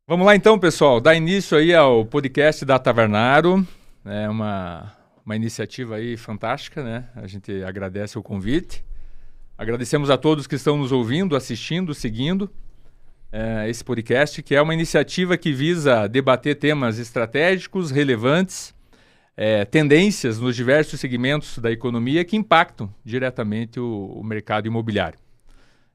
Vamos lá então, pessoal, dar início aí ao podcast da Tavernaro. É uma iniciativa aí fantástica, né? A gente agradece o convite. Agradecemos a todos que estão nos ouvindo, assistindo, seguindo esse podcast, que é uma iniciativa que visa debater temas estratégicos, relevantes, tendências nos diversos segmentos da economia que impactam diretamente o mercado imobiliário.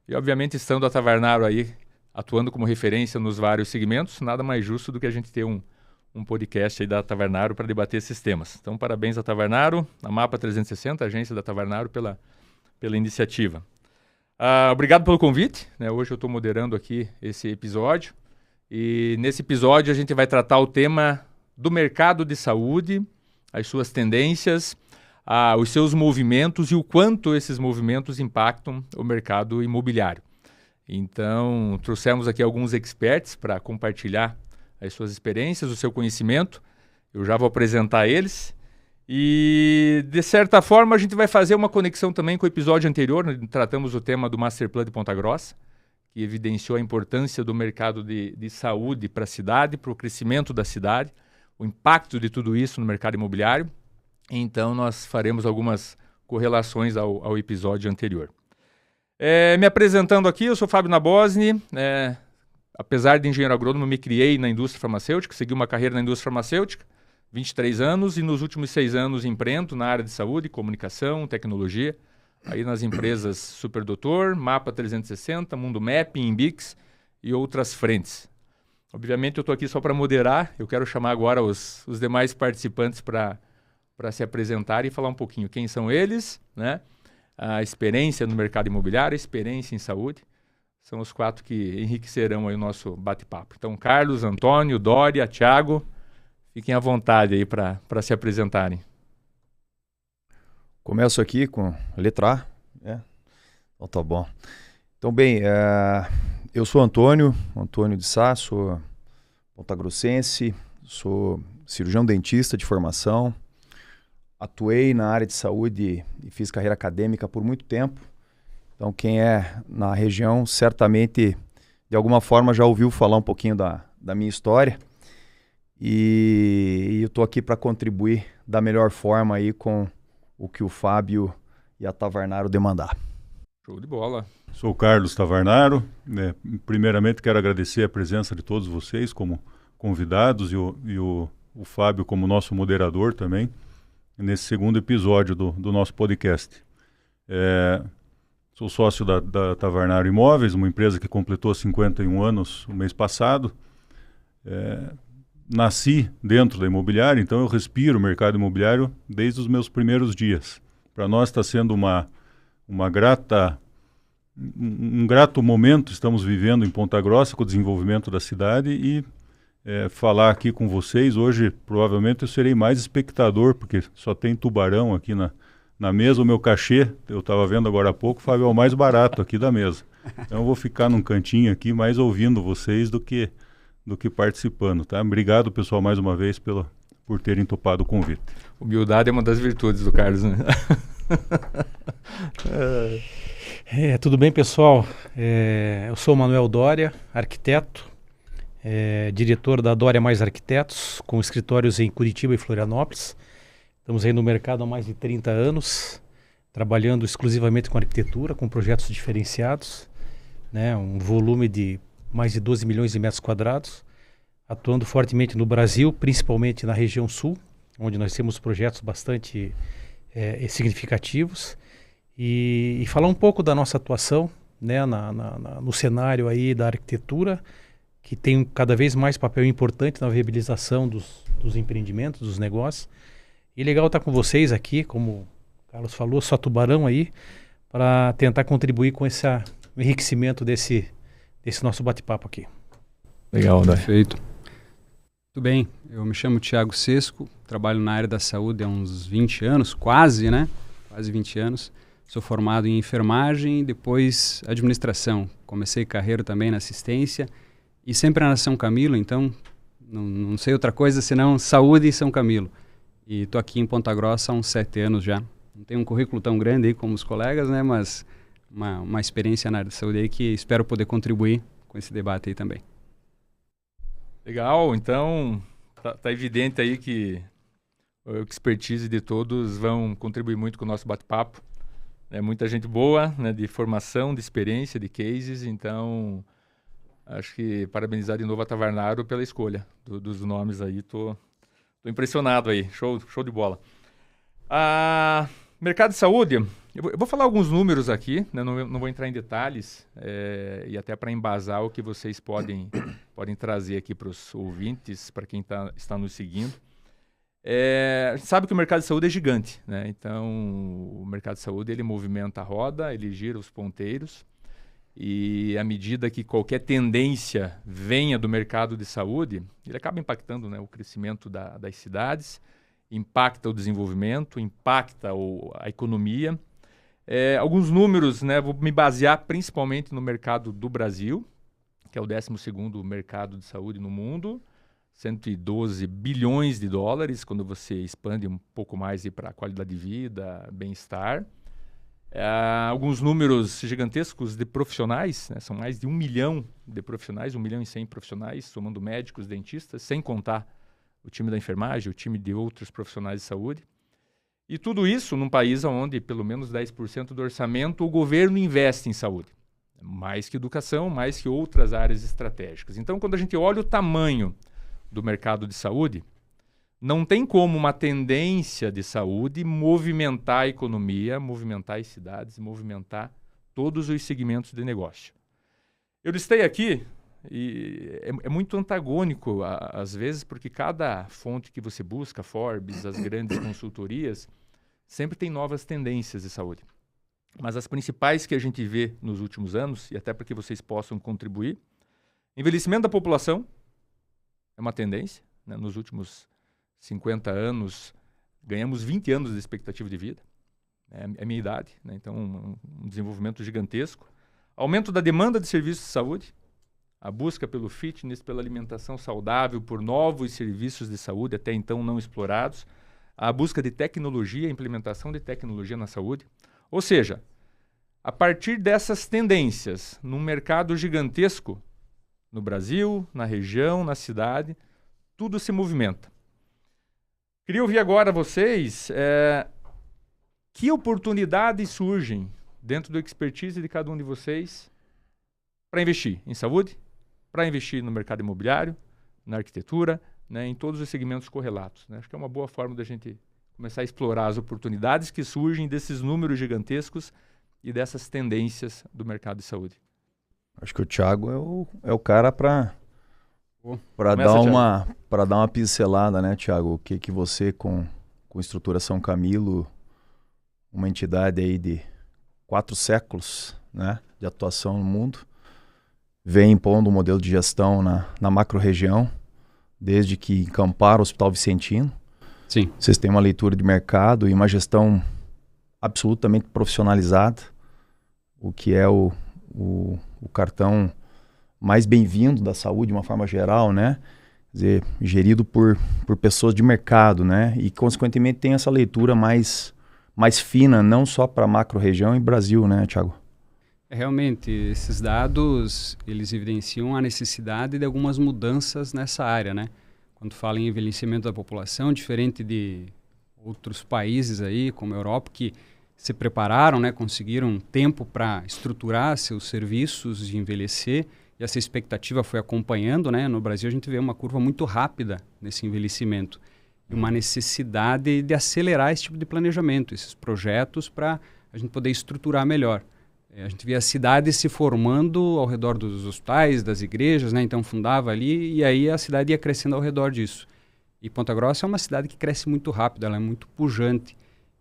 E, obviamente, estando a Tavernaro aí atuando como referência nos vários segmentos, nada mais justo do que a gente ter um podcast aí da Tavernaro para debater esses temas. Então, parabéns à Tavernaro, a Mapa 360, a agência da Tavernaro, pela iniciativa. Obrigado pelo convite, né? Hoje eu estou moderando aqui esse episódio e nesse episódio a gente vai tratar o tema do mercado de saúde, as suas tendências, os seus movimentos e o quanto esses movimentos impactam o mercado imobiliário. Então, trouxemos aqui alguns experts para compartilhar as suas experiências, o seu conhecimento. Eu já vou apresentar eles. E, de certa forma, a gente vai fazer uma conexão também com o episódio anterior. Nós tratamos o tema do Master Plan de Ponta Grossa, que evidenciou a importância do mercado de saúde para a cidade, para o crescimento da cidade, o impacto de tudo isso no mercado imobiliário. Então, nós faremos algumas correlações ao episódio anterior. Me apresentando aqui, eu sou Fábio Nabosny. Apesar de engenheiro agrônomo, me criei na indústria farmacêutica, segui uma carreira na indústria farmacêutica, 23 anos, e nos últimos 6 anos empreendo na área de saúde, comunicação, tecnologia, aí nas empresas Super Doutor, Mapa 360, Mundo Mapping, Imbix e outras frentes. Obviamente eu estou aqui só para moderar, eu quero chamar agora os demais participantes para se apresentarem e falar um pouquinho quem são eles, né? A experiência no mercado imobiliário, a experiência em saúde, são os 4 que enriquecerão aí o nosso bate-papo. Então, Carlos, Antônio, Dória, Thiago, fiquem à vontade aí para se apresentarem. Começo aqui com a letra A. Então tá bom. Então, bem, eu sou Antônio de Sá, sou pontagrossense, sou cirurgião dentista de formação. Atuei na área de saúde e fiz carreira acadêmica por muito tempo. Então, quem é na região, certamente, de alguma forma, já ouviu falar um pouquinho da minha história. E eu estou aqui para contribuir da melhor forma aí com o que o Fábio e a Tavernaro demandar. Show de bola. Sou o Carlos Tavernaro. Primeiramente, quero agradecer a presença de todos vocês como convidados e o Fábio como nosso moderador também, nesse segundo episódio do nosso podcast. Sou sócio da Tavernaro Imóveis, uma empresa que completou 51 anos o mês passado. Nasci dentro da imobiliária, então eu respiro o mercado imobiliário desde os meus primeiros dias. Para nós está sendo um grato momento, estamos vivendo em Ponta Grossa com o desenvolvimento da cidade e falar aqui com vocês. Hoje provavelmente eu serei mais espectador, porque só tem tubarão aqui na mesa. O meu cachê, eu estava vendo agora há pouco, Fábio, é o mais barato aqui da mesa. Então eu vou ficar num cantinho aqui mais ouvindo vocês do que participando, tá? Obrigado, pessoal, mais uma vez por terem topado o convite. Humildade é uma das virtudes do Carlos, né? Tudo bem, pessoal? Eu sou o Manuel Dória, arquiteto, diretor da Dória Mais Arquitetos, com escritórios em Curitiba e Florianópolis. Estamos aí no mercado há mais de 30 anos, trabalhando exclusivamente com arquitetura, com projetos diferenciados, né? Um volume de mais de 12 milhões de metros quadrados, atuando fortemente no Brasil, principalmente na região sul, onde nós temos projetos bastante significativos, e falar um pouco da nossa atuação, né, no cenário aí da arquitetura, que tem cada vez mais papel importante na viabilização dos empreendimentos, dos negócios. E legal estar com vocês aqui, como o Carlos falou, só tubarão aí, para tentar contribuir com esse enriquecimento desse nosso bate-papo aqui. Legal, né? Perfeito. Tudo bem, eu me chamo Thiago Sesco, trabalho na área da saúde há uns 20 anos, quase 20 anos. Sou formado em enfermagem e depois administração. Comecei carreira também na assistência e sempre na São Camilo, então não sei outra coisa senão saúde e São Camilo. E estou aqui em Ponta Grossa há uns 7 anos já. Não tenho um currículo tão grande aí como os colegas, né? Mas uma experiência na área de saúde aí que espero poder contribuir com esse debate aí também. Legal, então tá evidente aí que a expertise de todos vão contribuir muito com o nosso bate-papo. É muita gente boa, né, de formação, de experiência, de cases, então acho que parabenizar de novo a Tavernaro pela escolha dos nomes aí, tô impressionado aí, show de bola. Mercado de saúde, eu vou falar alguns números aqui, né, não vou entrar em detalhes, e até para embasar o que vocês podem trazer aqui para os ouvintes, para quem está nos seguindo. A gente sabe que o mercado de saúde é gigante, né? Então o mercado de saúde ele movimenta a roda, ele gira os ponteiros, e à medida que qualquer tendência venha do mercado de saúde, ele acaba impactando, né, o crescimento das cidades, impacta o desenvolvimento, impacta a economia. Alguns números, né, vou me basear principalmente no mercado do Brasil, que é o 12º mercado de saúde no mundo, 112 bilhões de dólares, quando você expande um pouco mais para a qualidade de vida, bem-estar. Alguns números gigantescos de profissionais, né? São mais de 1 milhão de profissionais, 1 milhão e 100 profissionais, somando médicos, dentistas, sem contar o time da enfermagem, o time de outros profissionais de saúde. E tudo isso num país onde pelo menos 10% do orçamento o governo investe em saúde. Mais que educação, mais que outras áreas estratégicas. Então, quando a gente olha o tamanho do mercado de saúde, não tem como uma tendência de saúde movimentar a economia, movimentar as cidades, movimentar todos os segmentos de negócio. Eu listei aqui, e é muito antagônico às vezes, porque cada fonte que você busca, Forbes, as grandes consultorias, sempre tem novas tendências de saúde. Mas as principais que a gente vê nos últimos anos, e até para que vocês possam contribuir, envelhecimento da população é uma tendência, né? Nos últimos 50 anos, ganhamos 20 anos de expectativa de vida. É a minha idade, né? Então um desenvolvimento gigantesco. Aumento da demanda de serviços de saúde, a busca pelo fitness, pela alimentação saudável, por novos serviços de saúde até então não explorados, a busca de tecnologia, a implementação de tecnologia na saúde. Ou seja, a partir dessas tendências, num mercado gigantesco, no Brasil, na região, na cidade, tudo se movimenta. Queria ouvir agora vocês que oportunidades surgem dentro do expertise de cada um de vocês para investir em saúde, para investir no mercado imobiliário, na arquitetura, né, em todos os segmentos correlatos. Né? Acho que é uma boa forma da gente começar a explorar as oportunidades que surgem desses números gigantescos e dessas tendências do mercado de saúde. Acho que o Thiago é o cara para dar uma pincelada, né, Thiago? O que você com Estrutura São Camilo, uma entidade aí de 4 séculos, né, de atuação no mundo, vem impondo um modelo de gestão na macro-região, desde que encamparam o Hospital Vicentino. Sim. Vocês têm uma leitura de mercado e uma gestão absolutamente profissionalizada, o que é o cartão mais bem-vindo da saúde de uma forma geral, né? Quer dizer, gerido por pessoas de mercado, né? E, consequentemente, tem essa leitura mais fina, não só para a macro-região e Brasil, né, Thiago? Realmente, esses dados, eles evidenciam a necessidade de algumas mudanças nessa área, né? Quando fala em envelhecimento da população, diferente de outros países aí, como a Europa, que se prepararam, né, conseguiram tempo para estruturar seus serviços de envelhecer, e essa expectativa foi acompanhando, né? No Brasil a gente vê uma curva muito rápida nesse envelhecimento e uma necessidade de acelerar esse tipo de planejamento, esses projetos, para a gente poder estruturar melhor. A gente vê a cidade se formando ao redor dos hospitais, das igrejas, né? Então fundava ali e aí a cidade ia crescendo ao redor disso. E Ponta Grossa é uma cidade que cresce muito rápido, ela é muito pujante.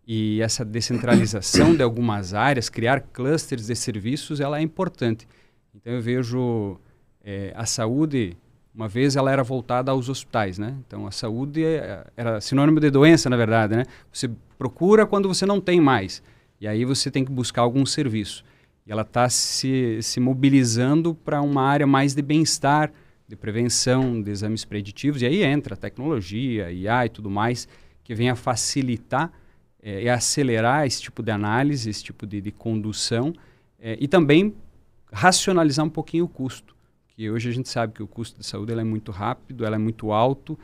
E essa descentralização de algumas áreas, criar clusters de serviços, ela é importante. Então eu vejo a saúde, uma vez ela era voltada aos hospitais, né? Então a saúde era sinônimo de doença, na verdade, né? Você procura quando você não tem mais. E aí você tem que buscar algum serviço. E ela está se mobilizando para uma área mais de bem-estar, de prevenção, de exames preditivos. E aí entra a tecnologia, IA e tudo mais, que vem a facilitar e acelerar esse tipo de análise, esse tipo de condução. E também racionalizar um pouquinho o custo. porque hoje a gente sabe que o custo de saúde ela é muito rápido, ela é muito alto,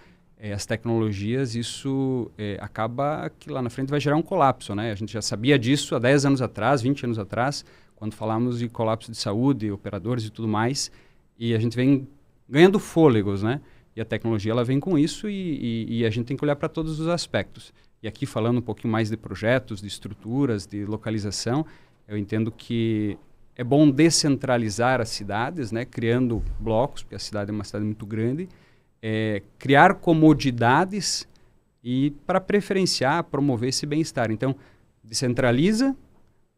as tecnologias, isso acaba que lá na frente vai gerar um colapso, né? A gente já sabia disso há 10 anos atrás, 20 anos atrás, quando falamos de colapso de saúde, operadores e tudo mais, e a gente vem ganhando fôlegos, né? E a tecnologia ela vem com isso e a gente tem que olhar para todos os aspectos. E aqui falando um pouquinho mais de projetos, de estruturas, de localização, eu entendo que é bom descentralizar as cidades, né? Criando blocos, porque a cidade é uma cidade muito grande, criar comodidades e para preferenciar, promover esse bem-estar. Então, descentraliza,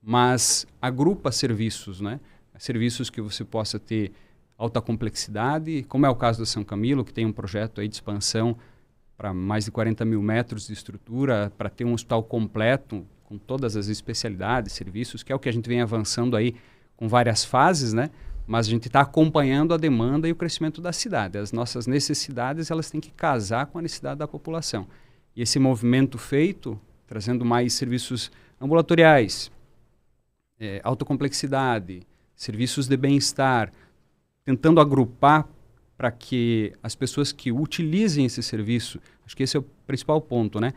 mas agrupa serviços, né? Serviços que você possa ter alta complexidade, como é o caso da São Camilo, que tem um projeto aí de expansão para mais de 40 mil metros de estrutura, para ter um hospital completo, com todas as especialidades, serviços, que é o que a gente vem avançando aí com várias fases, né? Mas a gente está acompanhando a demanda e o crescimento da cidade. As nossas necessidades, elas têm que casar com a necessidade da população. E esse movimento feito, trazendo mais serviços ambulatoriais, alta complexidade, serviços de bem-estar, tentando agrupar para que as pessoas que utilizem esse serviço, acho que esse é o principal ponto, né?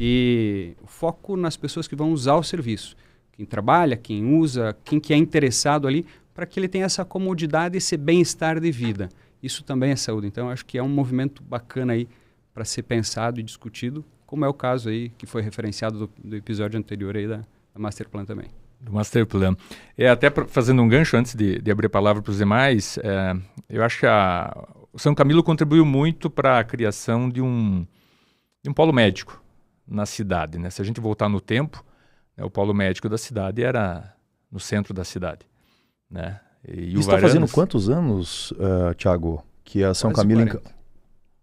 E o foco nas pessoas que vão usar o serviço. Quem trabalha, quem usa, quem que é interessado ali, para que ele tenha essa comodidade e esse bem-estar de vida. Isso também é saúde. Então, acho que é um movimento bacana aí para ser pensado e discutido, como é o caso aí que foi referenciado do episódio anterior aí da Master Plan também. Do Master Plan. Até fazendo um gancho antes de abrir a palavra para os demais, eu acho que o São Camilo contribuiu muito para a criação de um polo médico na cidade, né? Se a gente voltar no tempo, né, o polo médico da cidade era no centro da cidade, né? E isso está fazendo quantos anos, Thiago, que a São Camilo...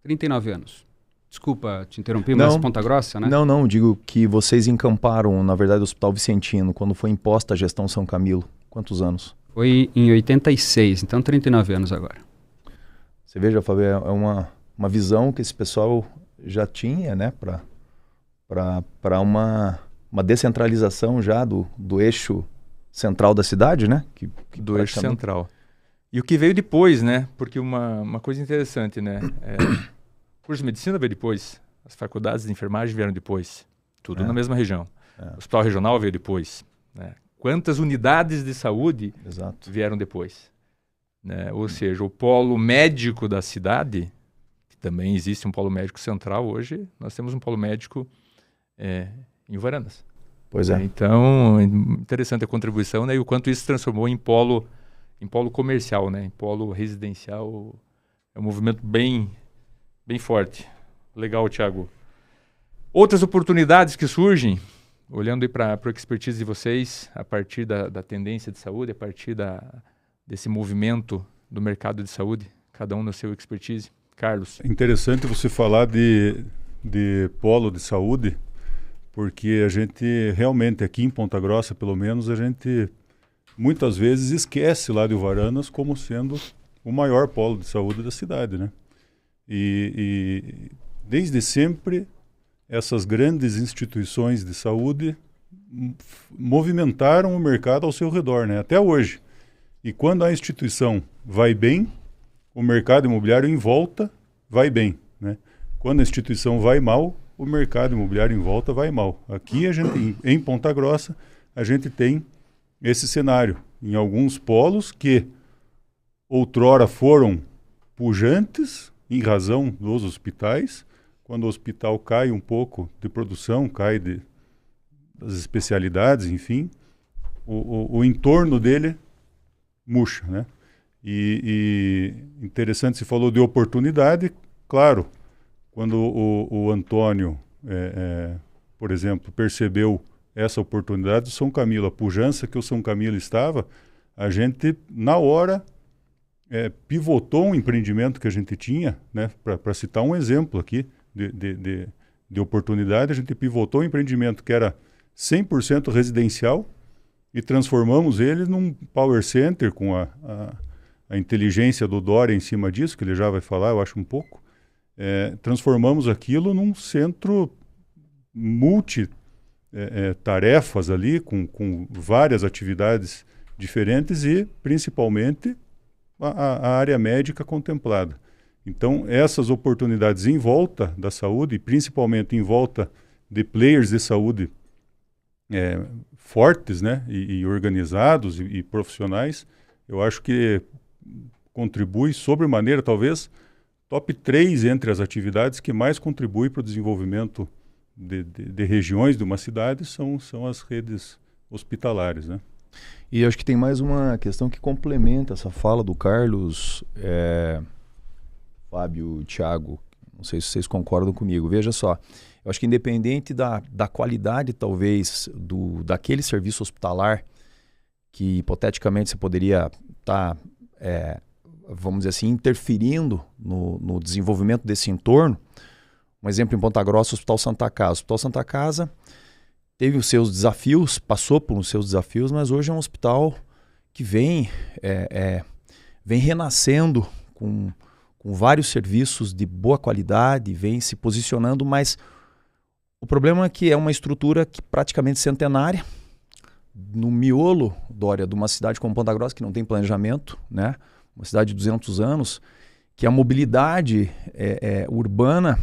39 anos. Desculpa te interromper, mas Ponta Grossa, né? Não, digo que vocês encamparam, na verdade, o Hospital Vicentino, quando foi imposta a gestão São Camilo. Quantos anos? Foi em 86, então 39 anos agora. Você veja, Fábio, é uma visão que esse pessoal já tinha, né, para uma descentralização já do eixo central da cidade, né? Do eixo central. E o que veio depois, né? Porque uma coisa interessante, né? O curso de medicina veio depois, as faculdades de enfermagem vieram depois, tudo na mesma região. O hospital regional veio depois, né? Quantas unidades de saúde vieram depois? Né? Ou seja, o polo médico da cidade, que também existe um polo médico central hoje, nós temos um polo médico em Varandas. Pois é. Então, interessante a contribuição, né? E o quanto isso se transformou em polo comercial, né? Em polo residencial. É um movimento bem forte. Legal, Thiago. Outras oportunidades que surgem, olhando aí para a expertise de vocês, a partir da tendência de saúde, a partir desse movimento do mercado de saúde, cada um no seu expertise. Carlos. É interessante você falar de polo de saúde, porque a gente realmente, aqui em Ponta Grossa, pelo menos, a gente muitas vezes esquece lá de Varandas como sendo o maior polo de saúde da cidade, né? E desde sempre essas grandes instituições de saúde movimentaram o mercado ao seu redor, né? Até hoje. E quando a instituição vai bem, o mercado imobiliário em volta vai bem, né? Quando a instituição vai mal, o mercado imobiliário em volta vai mal. Aqui a gente, em Ponta Grossa, a gente tem esse cenário em alguns polos que outrora foram pujantes em razão dos hospitais. Quando o hospital cai um pouco de produção, cai das especialidades, enfim, o entorno dele murcha, né? E interessante, você falou de oportunidade, claro, quando o Antônio, por exemplo, percebeu essa oportunidade do São Camilo, a pujança que o São Camilo estava, a gente, na hora, pivotou um empreendimento que a gente tinha, né? Para citar um exemplo aqui de oportunidade, a gente pivotou um empreendimento que era 100% residencial e transformamos ele num power center com a inteligência do Dória em cima disso, que ele já vai falar, eu acho, um pouco. Transformamos aquilo num centro multi-tarefas ali, com várias atividades diferentes e, principalmente, a área médica contemplada. Então, essas oportunidades em volta da saúde, e principalmente em volta de players de saúde fortes, né, e organizados e profissionais, eu acho que contribui sobremaneira, talvez, top 3 entre as atividades que mais contribuem para o desenvolvimento de regiões de uma cidade são as redes hospitalares, né? E eu acho que tem mais uma questão que complementa essa fala do Carlos, Fábio, Thiago, não sei se vocês concordam comigo. Veja só, eu acho que independente da qualidade, talvez, daquele serviço hospitalar, que hipoteticamente você poderia estar, vamos dizer assim, interferindo no desenvolvimento desse entorno. Um exemplo em Ponta Grossa, o Hospital Santa Casa. O Hospital Santa Casa teve os seus desafios, passou por os seus desafios, mas hoje é um hospital que vem renascendo com vários serviços de boa qualidade, vem se posicionando, mas o problema é que é uma estrutura que praticamente centenária, no miolo, Dória, de uma cidade como Ponta Grossa, que não tem planejamento, né? Uma cidade de 200 anos, que a mobilidade urbana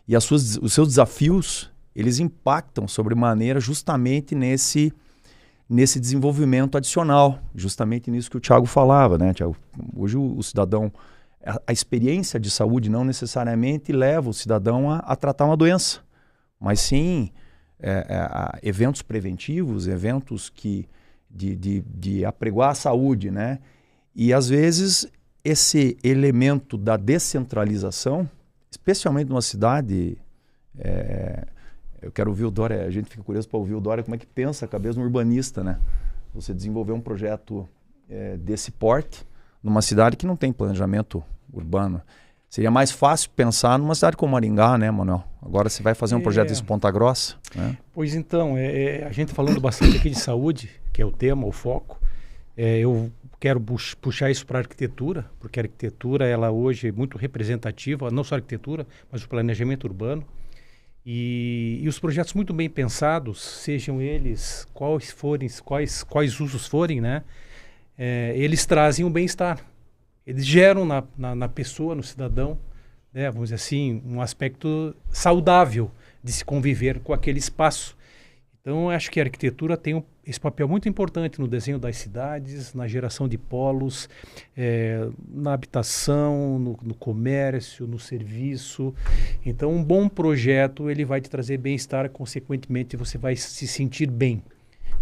e os seus desafios, eles impactam sobremaneira justamente nesse desenvolvimento adicional, justamente nisso que o Thiago falava, né, Thiago? Hoje o cidadão, a experiência de saúde não necessariamente leva o cidadão a tratar uma doença, mas sim eventos preventivos, eventos de apregoar a saúde, né? E às vezes esse elemento da descentralização, especialmente numa cidade, eu quero ouvir o Dória, a gente fica curioso para ouvir o Dória como é que pensa a cabeça de um urbanista, né? Você desenvolver um projeto desse porte numa cidade que não tem planejamento urbano. Seria mais fácil pensar numa cidade como Maringá, né, Manuel? Agora você vai fazer um projeto desse Ponta Grossa, né? Pois então, a gente falando bastante aqui de saúde, que é o tema, o foco, eu quero puxar isso para a arquitetura, porque a arquitetura, ela hoje é muito representativa, não só a arquitetura, mas o planejamento urbano. E os projetos muito bem pensados, sejam eles quais usos forem, né? Eles trazem o bem-estar. Eles geram na pessoa, no cidadão, né, vamos dizer assim, um aspecto saudável de se conviver com aquele espaço. Então, eu acho que a arquitetura tem esse papel muito importante no desenho das cidades, na geração de polos, na habitação, no comércio, no serviço. Então, um bom projeto ele vai te trazer bem-estar, consequentemente, você vai se sentir bem,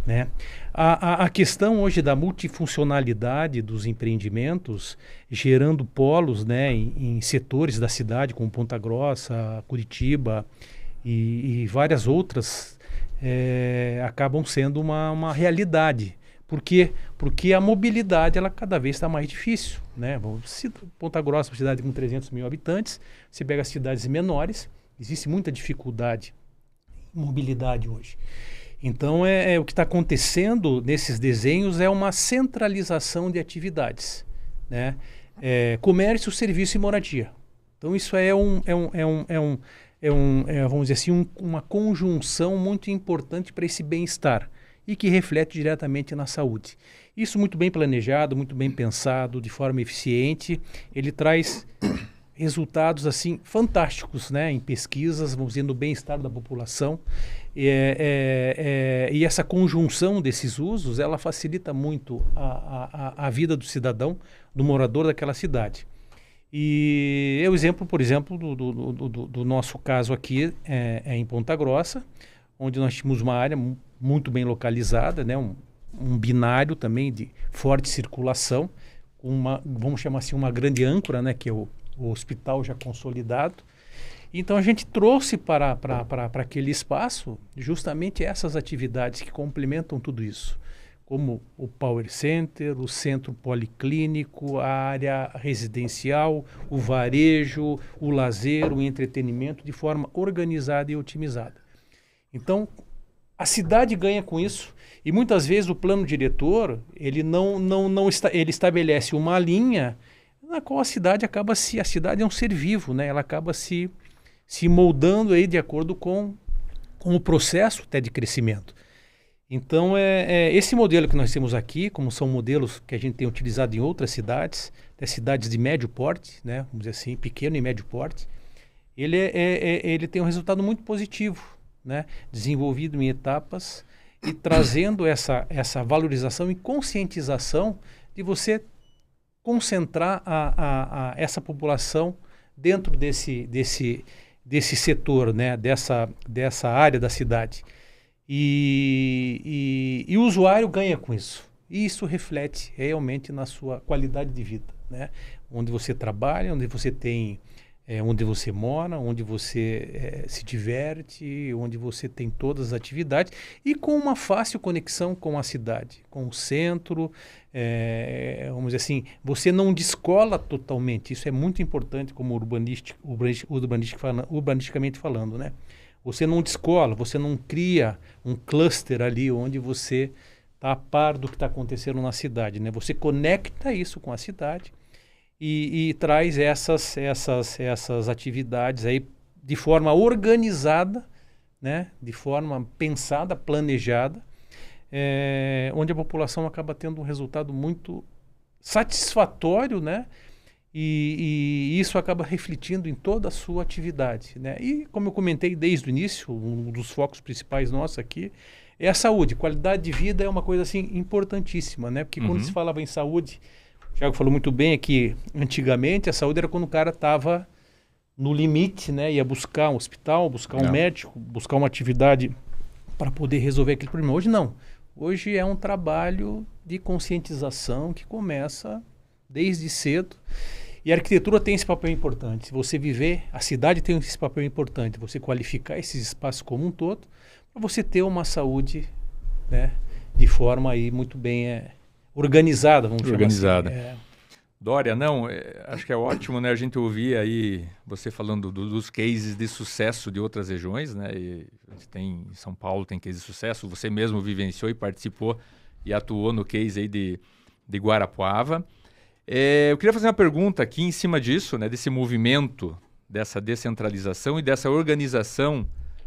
né? A questão hoje da multifuncionalidade dos empreendimentos, gerando polos, né, em setores da cidade, como Ponta Grossa, Curitiba e várias outras, acabam sendo uma realidade. Por quê? Porque a mobilidade ela cada vez está mais difícil, né? Ponta Grossa é uma cidade com 300 mil habitantes, você pega as cidades menores, existe muita dificuldade em mobilidade hoje. Então, o que está acontecendo nesses desenhos é uma centralização de atividades, né? Comércio, serviço e moradia. Então, isso vamos dizer assim, uma conjunção muito importante para esse bem-estar e que reflete diretamente na saúde. Isso muito bem planejado, muito bem pensado, de forma eficiente, ele traz resultados assim fantásticos, né, em pesquisas, vamos dizer, no bem-estar da população. E essa conjunção desses usos, ela facilita muito a vida do cidadão, do morador daquela cidade. E o exemplo, por exemplo, do nosso caso aqui é em Ponta Grossa, onde nós tínhamos uma área muito bem localizada, né, um binário também de forte circulação, vamos chamar assim, uma grande âncora, né, que é o hospital já consolidado. Então a gente trouxe para aquele espaço justamente essas atividades que complementam tudo isso, como o Power Center, o centro policlínico, a área residencial, o varejo, o lazer, o entretenimento, de forma organizada e otimizada. Então, a cidade ganha com isso e muitas vezes o plano diretor ele ele estabelece uma linha na qual a cidade é um ser vivo, né? Ela acaba se moldando aí de acordo com o processo até de crescimento. Então, esse modelo que nós temos aqui, como são modelos que a gente tem utilizado em outras cidades, cidades de médio porte, né, vamos dizer assim, pequeno e médio porte, ele tem um resultado muito positivo, né, desenvolvido em etapas e trazendo essa valorização e conscientização de você concentrar essa população dentro desse setor, né, dessa área da cidade. E o usuário ganha com isso. E isso reflete realmente na sua qualidade de vida, né? Onde você trabalha, onde você tem, onde você mora, onde você se diverte, onde você tem todas as atividades e com uma fácil conexão com a cidade, com o centro. Vamos dizer assim, você não descola totalmente. Isso é muito importante como urbanisticamente falando, né? Você não descola, você não cria um cluster ali onde você está a par do que está acontecendo na cidade, né? Você conecta isso com a cidade e traz essas atividades aí de forma organizada, né? De forma pensada, planejada, onde a população acaba tendo um resultado muito satisfatório, né? E isso acaba refletindo em toda a sua atividade, né? E como eu comentei desde o início, um dos focos principais nossos aqui é a saúde. Qualidade de vida é uma coisa assim importantíssima, né? Porque quando se falava em saúde, o Thiago falou muito bem aqui, antigamente a saúde era quando o cara estava no limite, né? Ia buscar um hospital, buscar um médico, buscar uma atividade para poder resolver aquele problema. Hoje não. Hoje é um trabalho de conscientização que começa desde cedo. E a arquitetura tem esse papel importante. Se você viver, a cidade tem esse papel importante. Você qualificar esses espaços como um todo, para você ter uma saúde, né, de forma aí muito bem organizada, vamos chamar assim. Dória, acho que é ótimo, né, a gente ouvir aí você falando dos cases de sucesso de outras regiões, né? E a gente tem em São Paulo tem case de sucesso. Você mesmo vivenciou e participou e atuou no case aí de Guarapuava. Eu queria fazer uma pergunta aqui em cima disso, né, desse movimento, dessa descentralização e dessa organização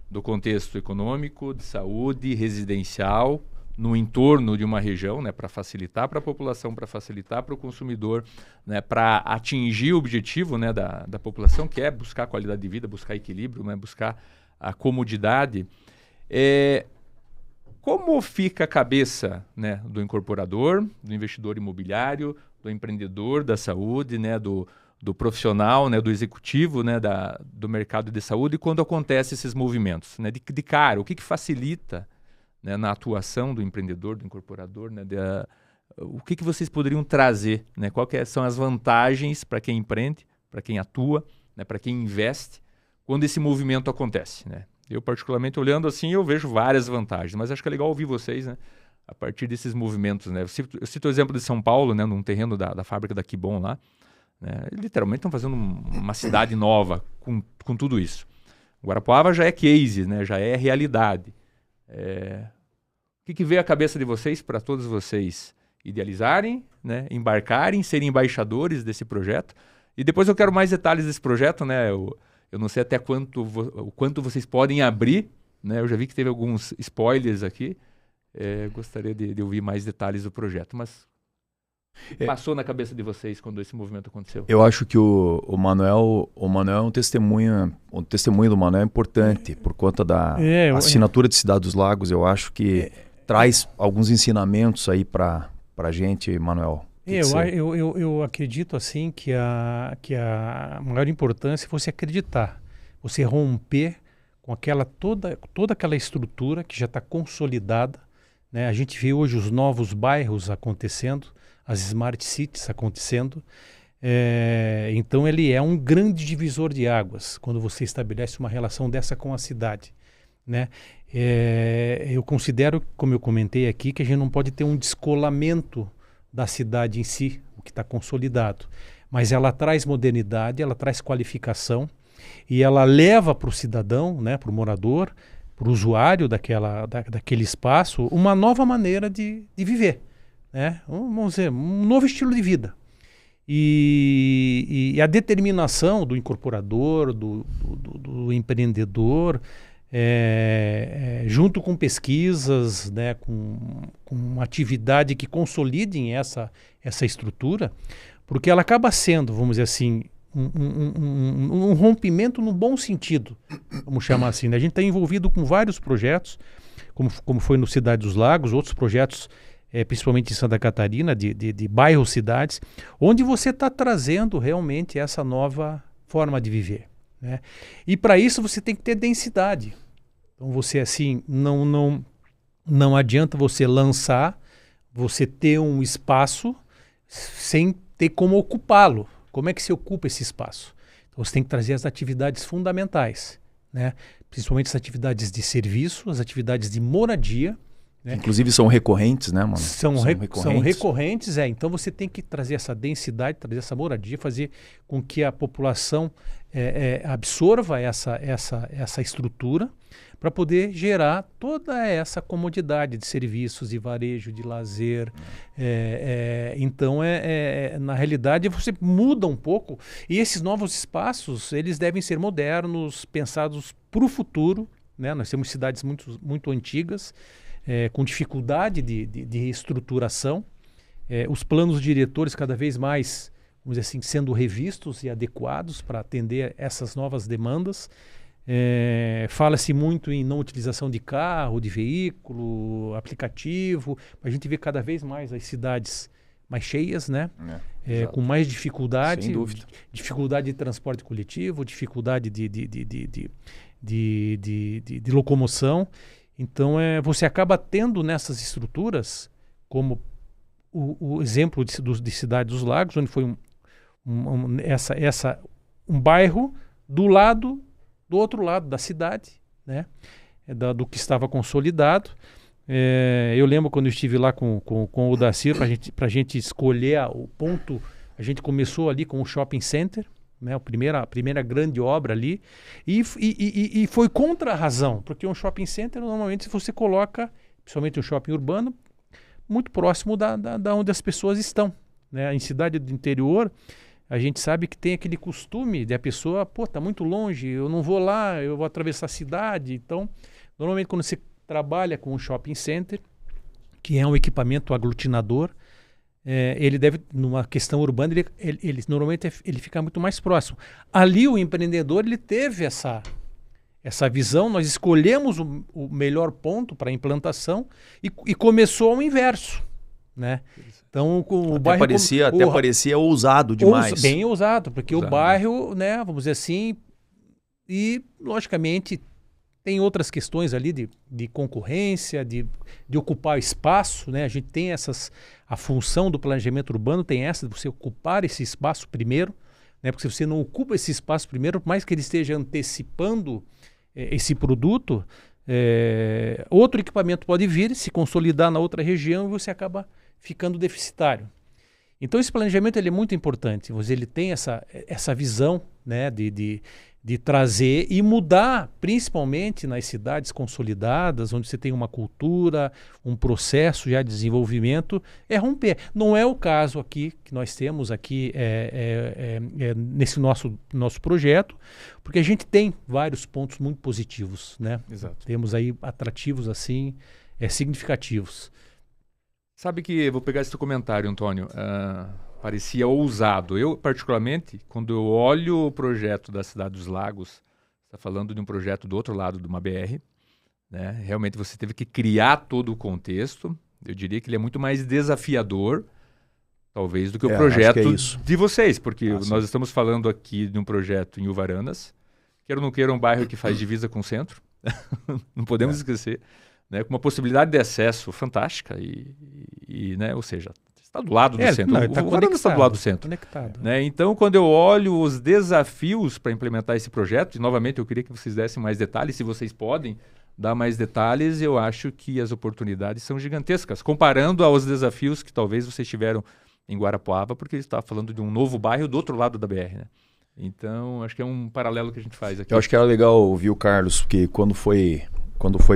do contexto econômico, de saúde, residencial, no entorno de uma região, né, para facilitar para a população, para facilitar para o consumidor, né, para atingir o objetivo, né, da população, que é buscar qualidade de vida, buscar equilíbrio, né, buscar a comodidade. Como fica a cabeça, né, do incorporador, do investidor imobiliário, do empreendedor da saúde, né, do profissional, né, do executivo, né, do mercado de saúde, quando acontecem esses movimentos, né, de cara, o que facilita, né, na atuação do empreendedor, do incorporador, né, o que vocês poderiam trazer, né, são as vantagens para quem empreende, para quem atua, né, para quem investe, quando esse movimento acontece, né? Eu, particularmente, olhando assim, eu vejo várias vantagens, mas acho que é legal ouvir vocês, né, a partir desses movimentos, né? Eu cito o exemplo de São Paulo, né, num terreno da fábrica da Kibon lá, né? Literalmente estão fazendo uma cidade nova com tudo isso. Guarapuava já é case, né, já é realidade. O que veio à cabeça de vocês para todos vocês idealizarem, né, embarcarem, serem embaixadores desse projeto? E depois eu quero mais detalhes desse projeto, né? Eu não sei até o quanto vocês podem abrir, né? Eu já vi que teve alguns spoilers aqui. Gostaria de ouvir mais detalhes do projeto, mas o que passou na cabeça de vocês quando esse movimento aconteceu? Eu acho que o Manuel é um testemunho do Manuel é importante por conta da assinatura de Cidade dos Lagos. Eu acho que traz alguns ensinamentos aí para a gente, Manuel. Eu acredito assim que a maior importância é você acreditar, você romper com toda aquela estrutura que já está consolidada, né? A gente vê hoje os novos bairros acontecendo, as smart cities acontecendo, então ele é um grande divisor de águas quando você estabelece uma relação dessa com a cidade, né? Eu considero, como eu comentei aqui, que a gente não pode ter um descolamento da cidade em si, o que está consolidado, mas ela traz modernidade, ela traz qualificação e ela leva para o cidadão, né, para o morador, para o usuário daquele espaço, uma nova maneira de viver, né? Vamos dizer, um novo estilo de vida. E a determinação do incorporador, do empreendedor, junto com pesquisas, né, com uma atividade que consolidem essa estrutura, porque ela acaba sendo, vamos dizer assim, um rompimento no bom sentido, vamos chamar assim, né? A gente está envolvido com vários projetos, como foi no Cidade dos Lagos, outros projetos, principalmente em Santa Catarina, de bairros, cidades, onde você está trazendo realmente essa nova forma de viver, né? E para isso você tem que ter densidade. Então você assim, não adianta você lançar, você ter um espaço sem ter como ocupá-lo. Como é que se ocupa esse espaço? Então você tem que trazer as atividades fundamentais, né? Principalmente as atividades de serviço, as atividades de moradia, né? Inclusive são recorrentes, né, mano? São recorrentes, então você tem que trazer essa densidade, trazer essa moradia, fazer com que a população absorva essa estrutura para poder gerar toda essa comodidade de serviços, de varejo, de lazer. Então, na realidade, você muda um pouco e esses novos espaços, eles devem ser modernos, pensados para o futuro, né? Nós temos cidades muito, muito antigas, com dificuldade de estruturação, os planos diretores cada vez mais, vamos dizer assim, sendo revistos e adequados para atender essas novas demandas. Fala-se muito em não utilização de carro, de veículo, aplicativo. A gente vê cada vez mais as cidades mais cheias, né? Com mais dificuldade, sem dúvida. Dificuldade de transporte coletivo, dificuldade de locomoção. Então, você acaba tendo nessas estruturas, como o exemplo de Cidade dos Lagos, onde foi um bairro do outro lado da cidade, né? Do que estava consolidado. Eu lembro quando eu estive lá com o Dacir, para a gente escolher o ponto, a gente começou ali com o shopping center, né? A primeira grande obra ali, e foi contra a razão, porque um shopping center, normalmente, você coloca, principalmente um shopping urbano, muito próximo da onde as pessoas estão, né? Em cidade do interior, a gente sabe que tem aquele costume de a pessoa, tá muito longe, eu não vou lá, eu vou atravessar a cidade. Então, normalmente quando você trabalha com um shopping center, que é um equipamento aglutinador, ele deve, numa questão urbana, ele normalmente ele fica muito mais próximo. Ali o empreendedor, ele teve essa visão, nós escolhemos o melhor ponto para a implantação e começou ao inverso, né? Então, o bairro parecia ousado demais. Bem ousado, porque o bairro, né, vamos dizer assim, e logicamente tem outras questões ali de concorrência, de ocupar espaço, né? A gente tem a função do planejamento urbano tem essa de você ocupar esse espaço primeiro, né? Porque se você não ocupa esse espaço primeiro, por mais que ele esteja antecipando esse produto, outro equipamento pode vir, se consolidar na outra região e você acaba ficando deficitário. Então esse planejamento ele é muito importante, ele tem essa visão, né, de trazer e mudar, principalmente nas cidades consolidadas, onde você tem uma cultura, um processo já de desenvolvimento, romper. Não é o caso aqui que nós temos aqui nesse nosso projeto, porque a gente tem vários pontos muito positivos, né? Exato. Temos aí atrativos assim, significativos. Sabe que eu vou pegar esse teu comentário, Antônio. Parecia ousado. Eu, particularmente, quando eu olho o projeto da Cidade dos Lagos, está falando de um projeto do outro lado de uma BR, né? Realmente você teve que criar todo o contexto. Eu diria que ele é muito mais desafiador, talvez, do que o projeto de vocês, porque nós estamos falando aqui de um projeto em Uvaranas, queira ou não queira, um bairro que faz divisa com o centro, não podemos esquecer, né? Com uma possibilidade de acesso fantástica né? Ou seja, está do lado do centro. O Uvaranas está do lado do centro. Conectado. Né? Então, quando eu olho os desafios para implementar esse projeto, e novamente eu queria que vocês dessem mais detalhes, se vocês podem dar mais detalhes, eu acho que as oportunidades são gigantescas, comparando aos desafios que talvez vocês tiveram em Guarapuava, porque ele está falando de um novo bairro do outro lado da BR, né? Então, acho que é um paralelo que a gente faz aqui. Eu acho que era legal ouvir o Carlos, porque quando foi